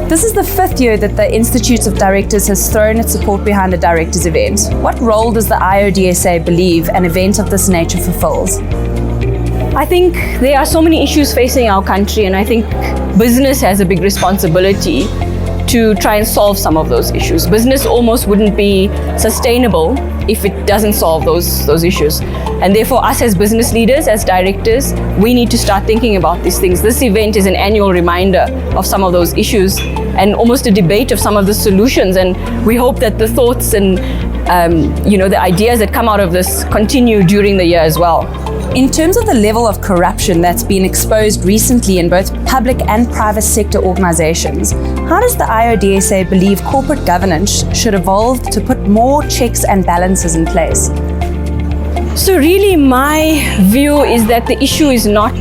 This is the 5th year that the Institute of Directors has thrown its support behind a directors event. What role does the IoDSA believe an event of this nature fulfills? I think there are so many issues facing our country, and I think business has a big responsibility to try and solve some of those issues. Business almost wouldn't be sustainable if it doesn't solve those issues. And therefore, us as business leaders, as directors, we need to start thinking about these things. This event is an annual reminder of some of those issues and almost a debate of some of the solutions. And we hope that the thoughts and the ideas that come out of this continue during the year as well. In terms of the level of corruption that's been exposed recently in both public and private sector organizations, how does the IoDSA believe corporate governance should evolve to put more checks and balances in place? So really, my view is that the issue is not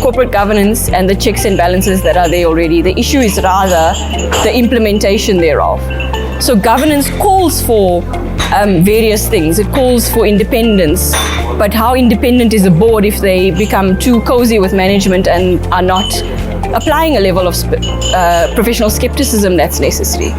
corporate governance and the checks and balances that are there already. The issue is rather the implementation thereof. So governance calls for various things. It calls for independence. But how independent is a board if they become too cozy with management and are not applying a level of professional skepticism that's necessary?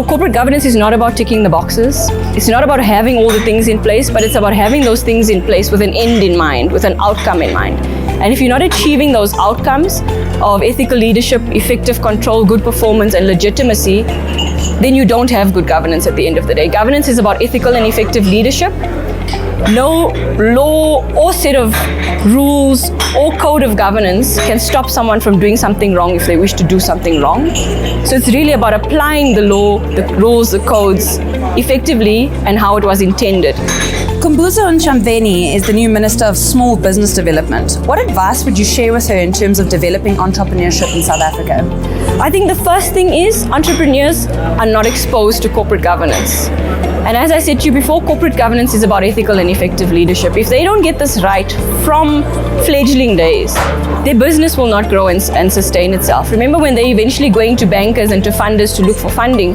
Corporate governance is not about ticking the boxes. It's not about having all the things in place, but it's about having those things in place with an end in mind, with an outcome in mind. And if you're not achieving those outcomes of ethical leadership, effective control, good performance, and legitimacy, then you don't have good governance at the end of the day. Governance is about ethical and effective leadership. No law or set of rules or code of governance can stop someone from doing something wrong if they wish to do something wrong. So it's really about applying the law, the rules, the codes effectively and how it was intended. Kumbuzo Nchamveni is the new Minister of Small Business Development. What advice would you share with her in terms of developing entrepreneurship in South Africa? I think the first thing is entrepreneurs are not exposed to corporate governance. And as I said to you before, corporate governance is about ethical and effective leadership. If they don't get this right from fledgling days, their business will not grow and sustain itself. Remember, when they're eventually going to bankers and to funders to look for funding,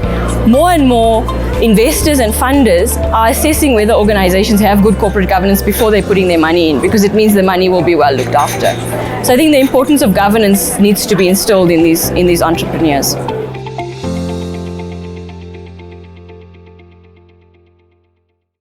more and more investors and funders are assessing whether organizations have good corporate governance before they're putting their money in, because it means the money will be well looked after. So I think the importance of governance needs to be instilled in these entrepreneurs.